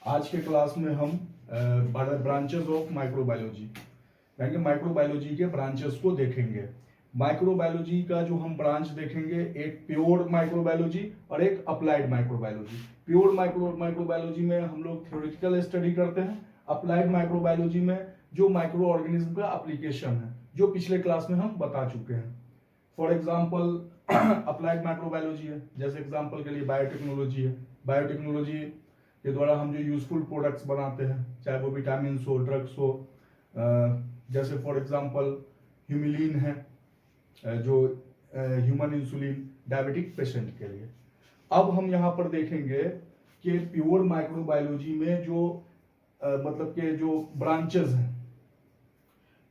आज के क्लास में हम ब्रांचेस ऑफ माइक्रोबायोलॉजी यानी माइक्रोबायोलॉजी के ब्रांचेस को देखेंगे। माइक्रोबायोलॉजी का जो हम ब्रांच देखेंगे, एक प्योर माइक्रोबायोलॉजी और एक अप्लाइड माइक्रोबायोलॉजी। प्योर माइक्रोबायोलॉजी में हम लोग थ्योरेटिकल स्टडी करते हैं। अप्लाइड माइक्रोबायोलॉजी में जो माइक्रो ऑर्गेनिज्म का एप्लीकेशन है, जो पिछले क्लास में हम बता चुके हैं। फॉर एग्जाम्पल अप्लाइड माइक्रोबायोलॉजी है, जैसे एग्जाम्पल के लिए बायोटेक्नोलॉजी है। बायोटेक्नोलॉजी के द्वारा हम जो यूजफुल प्रोडक्ट्स बनाते हैं, चाहे वो विटामिन हो, ड्रग्स हो, जैसे फॉर एग्जांपल ह्यूमिलिन है, जो ह्यूमन इंसुलिन डायबिटिक पेशेंट के लिए। अब हम यहाँ पर देखेंगे कि प्योर माइक्रोबायोलॉजी में जो मतलब के जो ब्रांचेस हैं,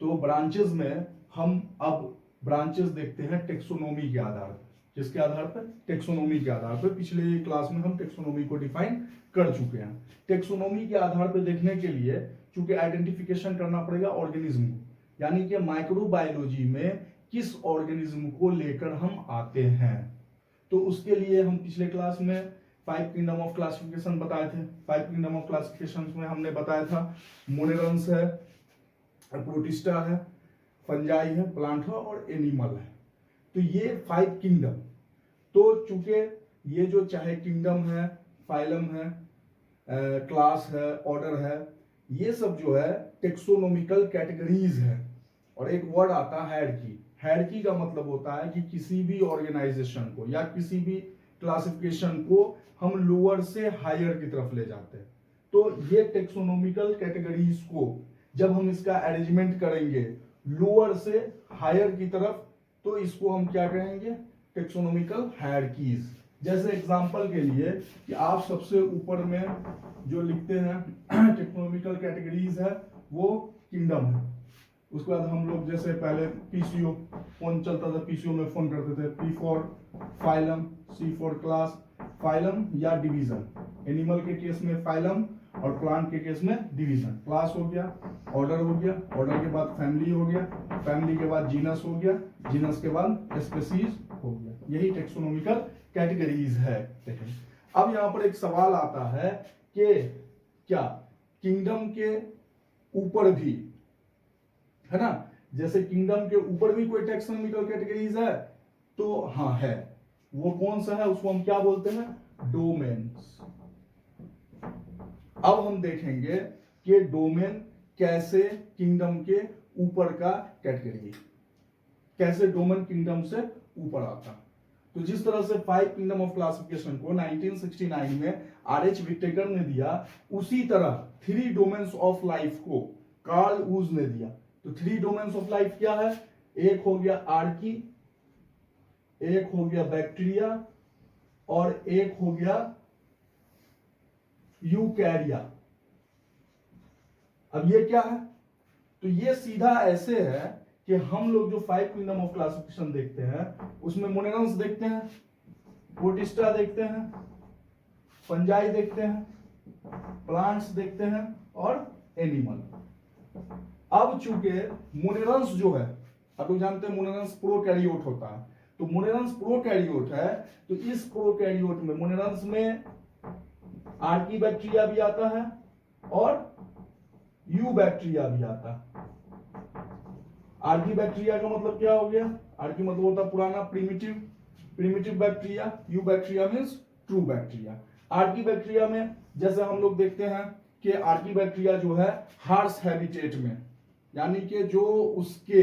तो ब्रांचेस में हम अब ब्रांचेस देखते हैं टेक्सोनोमी के आधार पर। किसके आधार पर? टेक्सोनोमी के आधार पर। पिछले क्लास में हम टेक्सोनोमी को डिफाइन कर चुके हैं। टेक्सोनोमी के आधार पर देखने के लिए चूंकि आइडेंटिफिकेशन करना पड़ेगा ऑर्गेनिज्म को, यानी कि माइक्रोबायोलॉजी में किस ऑर्गेनिज्म को लेकर हम आते हैं। तो उसके लिए हम पिछले क्लास में 5 किंगडम ऑफ क्लासिफिकेशन बताए थे। 5 किंगडम ऑफ क्लासिफिकेशन में हमने बताया था मोनेरंस है, प्रोटिस्टा है, फंजाई है, प्लांट है और एनिमल है। तो ये 5 किंगडम। तो चूंकि ये जो चाहे किंगडम है, फाइलम है, क्लास है, ऑर्डर है, ये सब जो है टेक्सोनोमिकल कैटेगरीज है। और एक वर्ड आता है हायरार्की। हायरार्की का मतलब होता है कि किसी भी ऑर्गेनाइजेशन को या किसी भी क्लासिफिकेशन को हम लोअर से हायर की तरफ ले जाते हैं। तो ये टेक्सोनोमिकल कैटेगरीज को जब हम इसका अरेंजमेंट करेंगे लोअर से हायर की तरफ, तो इसको हम क्या कहेंगे? Taxonomical hierarchies. जैसे एग्जांपल के लिए कि आप सबसे ऊपर में जो लिखते हैं टेक्सोनोमिकल कैटेगरीज है वो किंगडम है। उसके बाद हम लोग जैसे पहले पीसीओ फोन चलता था, पीसीओ में फोन करते थे। P for phylum, C for class, phylum या डिवीजन। एनिमल के केस में फाइलम और प्लांट के केस में डिवीजन। क्लास हो गया, ऑर्डर हो गया, ऑर्डर के बाद फैमिली हो गया, फैमिली के बाद जीनस हो गया, जीनस के बाद स्पीशीज हो गया। यही टेक्सोनोमिकल कैटेगरीज है। देखिए अब यहां पर एक सवाल आता है कि क्या किंगडम के ऊपर भी है ना, जैसे किंगडम के ऊपर भी कोई टेक्सोनोमिकल कैटेगरीज है? तो हाँ है। वो कौन सा है? उसको हम क्या बोलते हैं? डोमेन्स। अब हम देखेंगे कि डोमेन कैसे किंगडम के ऊपर का कैटेगरी, कैसे डोमेन किंगडम से ऊपर आता। तो जिस तरह से 5 किंगडम ऑफ क्लासिफिकेशन को 1969 में आरएच विटेकर ने दिया, उसी तरह 3 डोमेन्स ऑफ लाइफ को कार्ल वूज ने दिया। तो 3 डोमेन्स ऑफ लाइफ क्या है? एक हो गया आर्की, एक हो गया बैक्टीरिया और एक हो गया यूकैरिया। अब ये क्या है? तो ये सीधा ऐसे है कि हम लोग जो 5 किंगडम ऑफ क्लासिफिकेशन देखते हैं उसमें मोनेरंस देखते हैं, प्रोटिस्टा देखते हैं, फंजाई देखते हैं, प्लांट्स देखते हैं और एनिमल। अब चूंकि मोनेरंस जो है, आप लोग जानते हैं मोनेरंस प्रोकैरियोट होता है, तो मोनेरंस प्रोकैरियोट है। तो इस प्रोकैरियोट में मोनेरंस में आर्की बैक्टीरिया भी आता है और यू बैक्टीरिया भी आता है। आर्की बैक्टीरिया का मतलब क्या हो गया? आर्की मतलब होता है पुराना primitive bacteria. You bacteria means true bacteria. Archie bacteria में जैसे हम लोग देखते हैं कि आर्की बैक्टीरिया जो है हार्श हैबिटेट में, यानी कि जो उसके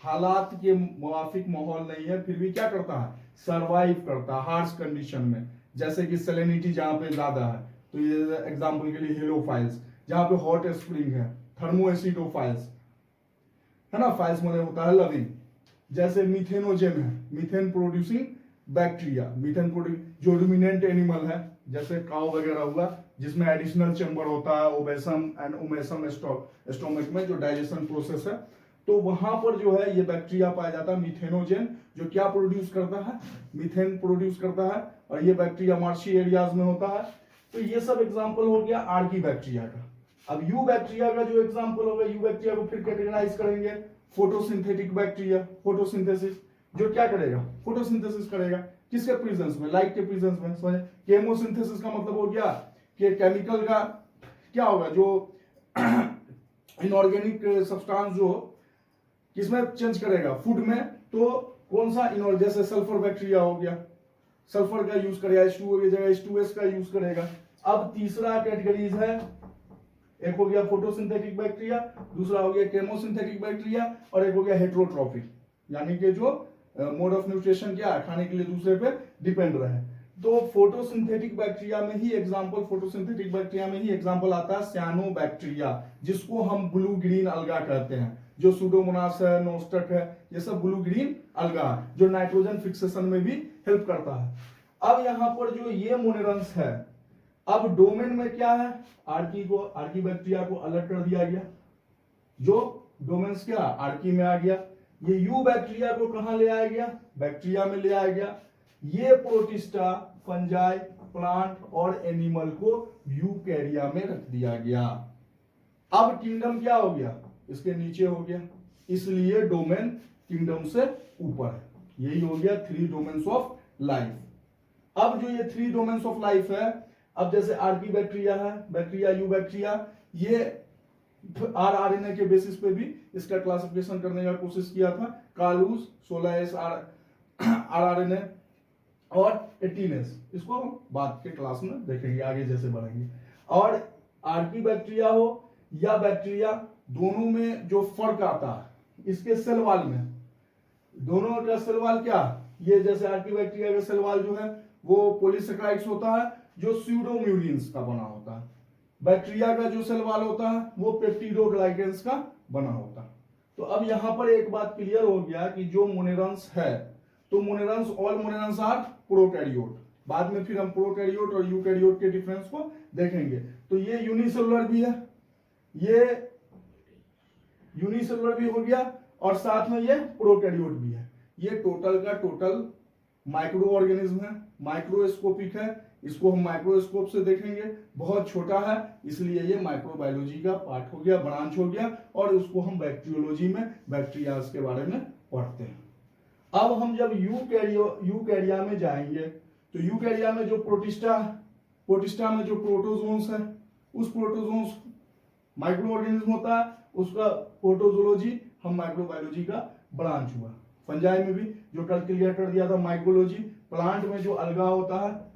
हालात के मुवाफिक माहौल नहीं है, फिर भी क्या करता है? सरवाइव करता है हार्श कंडीशन में। जैसे कि सैलिनिटी जहां पे ज्यादा है, तो ये एग्जांपल के लिए हेलोफाइल्स, जहां पे हॉट स्प्रिंग है, थर्मोएसिडोफाइल्स है ना, फाइल्स में होता है लविंग। जैसे मीथेनोजेन है, methane producing bacteria, methane produce जो रुमिनेंट एनिमल है, जैसे काउ वगैरह हुआ, जिसमें एडिशनल चेंबर होता है ओबेसम एंड ओमेसम स्टोमक में, जो डाइजेशन प्रोसेस है, तो वहां पर जो है ये बैक्टीरिया पाया जाता है मीथेनोजेन, जो क्या प्रोड्यूस करता है? मीथेन प्रोड्यूस करता है। और ये बैक्टीरिया मार्शी एरियाज में होता है। तो ये सब एग्जाम्पल हो गया आर्की बैक्टीरिया का। अब यू बैक्टीरिया का जो एग्जांपल होगा, यू बैक्टीरिया को फिर कैटेगराइज करेंगे फोटोसिंथेटिक बैक्टीरिया, फोटोसिंथेसिस, जो क्या करेगा? फोटोसिंथेसिस करेगा। किसके प्रेजेंस में? लाइट के प्रेजेंस में। समझे? केमोसिंथेसिस का मतलब हो गया कि केमिकल का क्या होगा, जो इनऑर्गेनिक सब्सटेंस जो किसमें चेंज करेगा, फूड में, तो कौन सा इनऑर्गेनिक, जैसे सल्फर बैक्टीरिया हो गया, सल्फर का यूज करेगा, H2O की जगह H2S का यूज करेगा। अब तीसरा कैटेगरीज है, एक हो गया फोटोसिंथेटिक बैक्टीरिया, दूसरा हो गया केमोसिंथेटिक बैक्टीरिया, और एक हो गया हेट्रोट्रॉफिक, यानी कि जो मोड ऑफ न्यूट्रिशन क्या है, खाने के लिए दूसरे पे डिपेंड रहे। तो फोटोसिंथेटिक बैक्टीरिया में ही एग्जांपल आता है सियानोबैक्टीरिया, जिसको हम ब्लू ग्रीन अलगा कहते हैं, जो सुडोमोनास है, नोस्टक है, ये सब ब्लू ग्रीन अलगा है, जो नाइट्रोजन फिक्सेशन में भी हेल्प करता है। अब यहां पर जो ये मोनेरंस है, अब डोमेन में क्या है, आर्की बैक्टीरिया को अलग कर दिया गया, जो डोमेन्स क्या आर्की में आ गया। ये यू बैक्टीरिया को कहां ले आया गया, बैक्टीरिया में ले आया गया। ये प्रोटिस्टा, फंजाई, प्लांट और एनिमल को यूकैरिया में रख दिया गया। अब किंगडम क्या हो गया, इसके नीचे हो गया, इसलिए डोमेन किंगडम से ऊपर है। यही हो गया 3 डोमेन्स ऑफ लाइफ। अब जो ये 3 डोमेन्स ऑफ लाइफ है, अब जैसे आर्की बैक्टीरिया है, बैक्टीरिया, यू बैक्टीरिया, ये आरआरएनए के बेसिस पे भी इसका क्लासिफिकेशन करने का कोशिश किया था। कालूस, 16S आरआरएनए और 18S, इसको हम बाद के क्लास में देखेंगे आगे जैसे बढ़ेंगे। और आर्की बैक्टीरिया हो या बैक्टीरिया, दोनों में जो फर्क आता है इसके सेल वॉल में, दोनों का सेल वॉल क्या, ये जैसे आर्की बैक्टीरिया का सेल वॉल जो है वो पॉलीसेकेराइड्स होता है, जो स्यूडोम्यूरिन्स का बना होता है। बैक्टीरिया का जो सेल वॉल होता है वो पेप्टिडोग्लाइकेंस का बना होता है। तो अब यहां पर एक बात क्लियर हो गया कि जो मोनेरंस है, तो मोनेरंस, ऑल मोनेरंस आर प्रोकैरियोट। बाद में फिर हम प्रोकैरियोट और यूकैरियोट के डिफरेंस को देखेंगे। तो ये यूनिसेलुलर भी है, ये यूनिसेलुलर भी हो गया, और साथ में ये प्रोकैरियोट भी है। ये टोटल का टोटल माइक्रो ऑर्गेनिज्म है, माइक्रोस्कोपिक है, इसको हम माइक्रोस्कोप से देखेंगे, बहुत छोटा है, इसलिए ये माइक्रोबायोलॉजी का पार्ट हो गया, ब्रांच हो गया, और उसको हम बैक्टीरियोलॉजी में बैक्टीरियाज के बारे में पढ़ते हैं। अब हम जब यूकैरिया में जाएंगे, तो यूकैरिया में जो प्रोटिस्टा में जो प्रोटोजोन्स है, उस प्रोटोजोन्स माइक्रो ऑर्गेनिज्म होता है, उसका प्रोटोजोलॉजी हम माइक्रोबायोलॉजी का ब्रांच हुआ। फंजाई में भी जो कल क्लियर कर दिया था माइक्रोलॉजी। प्लांट में जो अलगा होता है,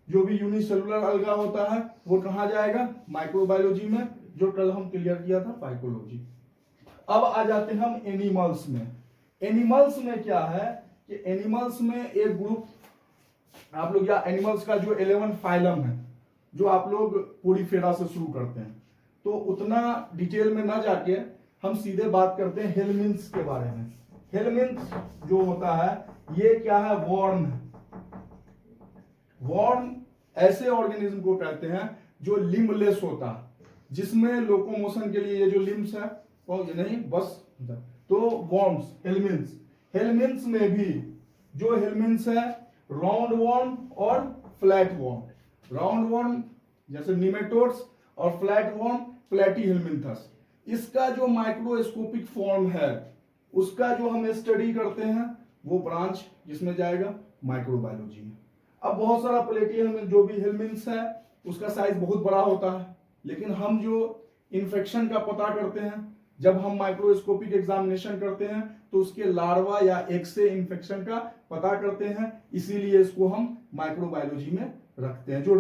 जो भी यूनिसेलुलर अलगा होता है, वो कहां जाएगा, माइक्रोबायोलॉजी में, जो कल हम क्लियर किया था फाइकोलॉजी। अब आ जाते हैं हम एनिमल्स में। एनिमल्स में क्या है कि एनिमल्स में एक ग्रुप आप लोग, या एनिमल्स का जो 11 फाइलम है, जो आप लोग पोरीफेरा से शुरू करते हैं, तो उतना डिटेल में ना जाके हम सीधे बात करते हैं हेलमिन्थ्स के बारे में। हेलमिन्थ्स जो होता है, ये क्या है, वॉर्म है। वॉर्म ऐसे ऑर्गेनिज्म को कहते हैं जो लिम्बलेस होता है, जिसमें लोकोमोशन के लिए ये जो लिम्स है वो नहीं, बस तो वॉर्म्स, हेलमिन्थ्स। हेलमिन्थ्स में भी जो हेलमिन्थ्स है, राउंड वॉर्म और फ्लैट वॉर्म। राउंड वॉर्म जैसे निमेटोड्स, और फ्लैट वॉर्म प्लेटीहेलमिन्थस। इसका जो माइक्रोस्कोपिक फॉर्म है, उसका जो हम स्टडी करते हैं, वो ब्रांच जिसमें जाएगा माइक्रोबायोलॉजी में। अब बहुत सारा प्लेटीहेलमिन्थ जो भी हेलमिन्थ्स है, उसका साइज बहुत बड़ा होता है, लेकिन हम जो इन्फेक्शन का पता करते हैं, जब हम माइक्रोस्कोपिक एग्जामिनेशन करते हैं, तो उसके लार्वा या एग से इन्फेक्शन का पता करते हैं, इसीलिए इसको हम माइक्रोबायोलॉजी में रखते हैं। जो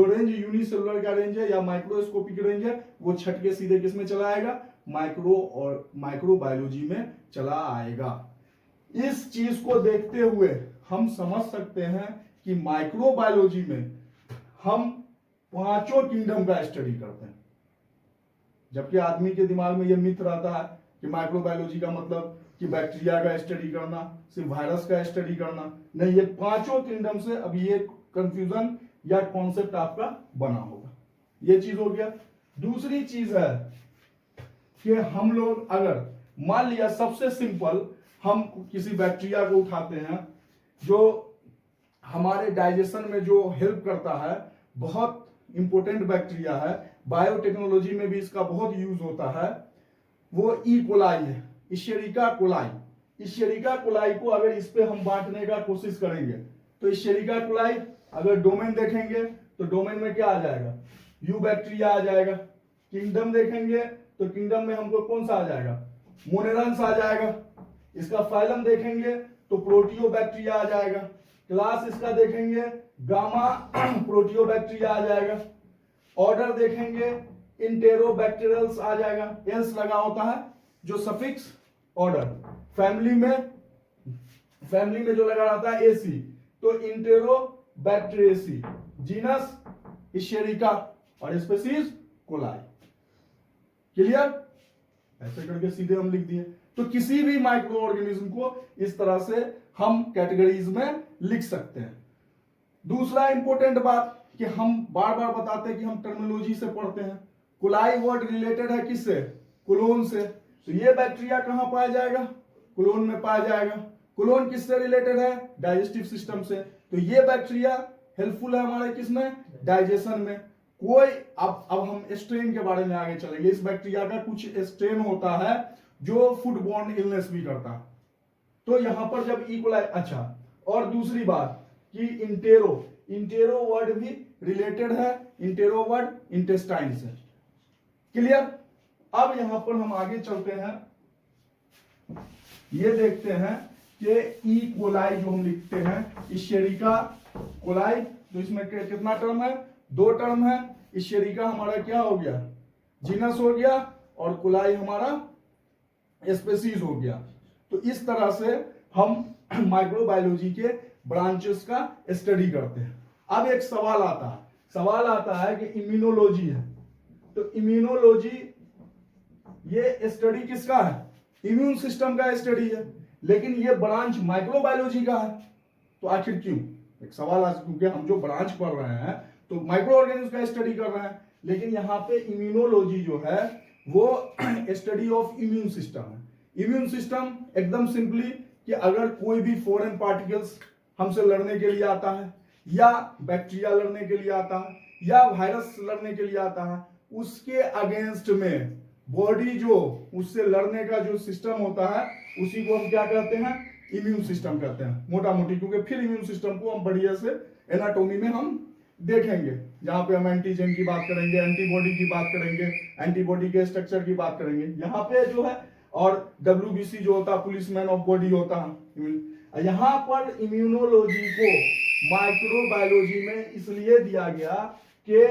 रेंज यूनिसेलुलर का रेंज है या माइक्रोस्कोपिक रेंज है, वो छट के सीधे किस में चला आएगा, माइक्रोबायोलॉजी में चला आएगा। इस चीज को देखते हुए हम समझ सकते हैं कि माइक्रोबायोलॉजी में हम 5 किंगडम का स्टडी करते हैं। जबकि आदमी के दिमाग में यह मिथ रहता है कि माइक्रोबायोलॉजी का मतलब कि बैक्टीरिया का स्टडी करना, सिर्फ वायरस का स्टडी करना नहीं, ये 5 किंगडम से अभी ये कंफ्यूजन या कॉन्सेप्ट आपका बना होगा। ये चीज हो गया। दूसरी चीज है कि हम लोग अगर मान लिया, सबसे सिंपल, हम किसी बैक्टीरिया को उठाते हैं जो हमारे डाइजेशन में जो हेल्प करता है, बहुत इंपॉर्टेंट बैक्टीरिया है, बायोटेक्नोलॉजी में भी इसका बहुत यूज होता है, वो ई कोलाई है, इशेरिका कोलाई। इशेरिका कोलाई को अगर इस पे हम बांटने का कोशिश करेंगे, तो इशेरिका कोलाई अगर डोमेन देखेंगे तो डोमेन में क्या आ जाएगा, यू बैक्टीरिया आ जाएगा। किंगडम देखेंगे तो किंगडम में हमको कौन सा आ जाएगा, मोनेरन्स आ जाएगा। इसका फाइलम देखेंगे तो प्रोटियोबैक्टीरिया आ जाएगा। क्लास इसका देखेंगे गामा प्रोटियोबैक्टीरिया आ जाएगा। ऑर्डर देखेंगे इंटेरोबैक्टीरियल्स आ जाएगा, एल्स लगा होता है जो सफिक्स ऑर्डर। फैमिली में जो लगा रहता है एसी, तो इंटेरोबैक्टीरियेसी। जीनस इशेरिका और स्पीशीज कोलाई। क्लियर? ऐसे करके सीधे हम लिख दिए। तो किसी भी माइक्रो ऑर्गेनिज्म को इस तरह से हम कैटेगरीज में लिख सकते हैं। दूसरा इंपॉर्टेंट बात कि हम बार बार बताते हैं कि हम टर्मिनोलॉजी से पढ़ते हैं। कोलाई वर्ड रिलेटेड है किससे, कोलोन से। तो ये बैक्टीरिया कहां पाया जाएगा, कोलोन में पाया जाएगा। कोलोन किससे रिलेटेड है, डाइजेस्टिव सिस्टम से। तो ये बैक्टीरिया हेल्पफुल है हमारे किसमें, डाइजेशन में। कोई अब हम स्ट्रेन के बारे में आगे चलेंगे। इस बैक्टीरिया का कुछ स्ट्रेन होता है जो फूड बॉर्न इलनेस भी करता है। तो यहां पर जब इकोलाई, अच्छा, और दूसरी बात कि इंटेरो वर्ड भी रिलेटेड है, इंटेरो वर्ड इंटेस्टाइन से। क्लियर? अब यहां पर हम आगे चलते हैं, ये देखते हैं कि ई कोलाई जो हम लिखते हैं, इशेरिका कोलाई, तो इसमें कितना टर्म है, 2 टर्म है। इशेरिका हमारा क्या हो गया, जीनस हो गया, और कोलाई हमारा स्पीशीज हो गया। तो इस तरह से हम माइक्रोबायोलॉजी के ब्रांचेस का स्टडी करते हैं। अब एक सवाल आता है कि इम्यूनोलॉजी है, तो इम्यूनोलॉजी ये स्टडी किसका है, इम्यून सिस्टम का स्टडी है, लेकिन ये ब्रांच माइक्रोबायोलॉजी का है। तो आखिर क्यों, एक सवाल आज, क्योंकि हम जो ब्रांच पढ़ रहे हैं तो माइक्रो ऑर्गेनिज्म का स्टडी कर रहे हैं, लेकिन यहाँ पे इम्यूनोलॉजी जो है वो स्टडी ऑफ इम्यून सिस्टम है। इम्यून सिस्टम एकदम सिंपली कि अगर कोई भी फॉरेन पार्टिकल्स हमसे लड़ने के लिए आता है, या बैक्टीरिया लड़ने के लिए आता है, या वायरस लड़ने के लिए आता है, उसके अगेंस्ट में बॉडी जो उससे लड़ने का जो सिस्टम होता है उसी को हम क्या कहते हैं, इम्यून सिस्टम कहते हैं मोटा मोटी। क्योंकि फिर इम्यून सिस्टम को हम बढ़िया से एनाटॉमी में हम देखेंगे, जहां पे हम एंटीजन की बात करेंगे, एंटीबॉडी की बात करेंगे, एंटीबॉडी के स्ट्रक्चर की बात करेंगे यहाँ पे जो है, और WBC जो होता है पुलिसमैन ऑफ बॉडी होता है। यहाँ पर इम्यूनोलॉजी को माइक्रोबायोलॉजी में इसलिए दिया गया कि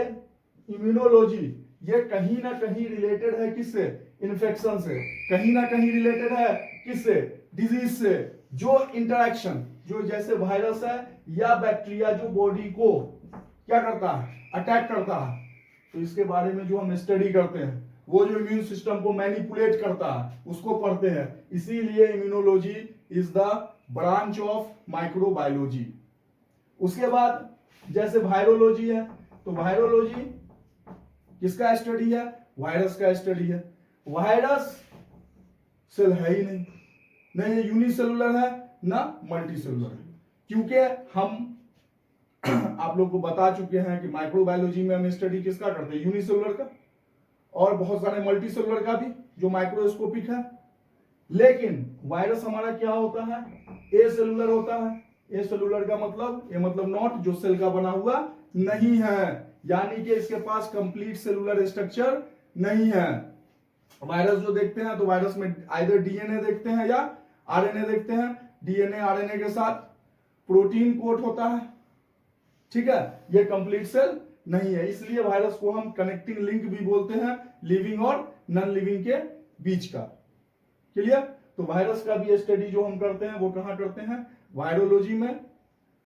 इम्यूनोलॉजी ये कहीं ना कहीं रिलेटेड है किससे, इन्फेक्शन से, कहीं ना कहीं रिलेटेड है किससे, डिजीज से। जो इंटरेक्शन, जो जैसे वायरस है या बैक्टीरिया जो बॉडी को क्या करता है, अटैक करता है, तो इसके बारे में जो हम स्टडी करते हैं, वो जो इम्यून सिस्टम को मैनिपुलेट करता है उसको पढ़ते हैं। इसीलिए immunology is the branch of microbiology. उसके बाद जैसे वायरोलॉजी है, तो वायरोलॉजी किसका स्टडी है, वायरस का स्टडी है। वायरस सेल है ही नहीं, ना ये यूनिसेलुलर है ना मल्टीसेलुलर है। क्योंकि हम आप लोग को बता चुके हैं कि माइक्रोबायोलॉजी में हम स्टडी किसका करते हैं, यूनिसेलुलर का, और बहुत सारे मल्टीसेलुलर का भी जो माइक्रोस्कोपिक है। लेकिन वायरस हमारा क्या होता है, ए सेलुलर होता है। ए सेलुलर का मतलब, ए मतलब नॉट, जो सेल का बना हुआ नहीं है, यानी कि इसके पास कंप्लीट सेलुलर स्ट्रक्चर नहीं है। वायरस जो देखते हैं तो वायरस में आइदर डीएनए देखते हैं या आरएनए देखते हैं। डीएनए आरएनए के साथ प्रोटीन कोट होता है, ठीक है, ये कंप्लीट सेल नहीं है। इसलिए वायरस को हम कनेक्टिंग लिंक भी बोलते हैं, लिविंग और नॉन लिविंग के बीच का। क्लियर? तो वायरस का भी स्टडी जो हम करते हैं वो कहां करते हैं, वायरोलॉजी में,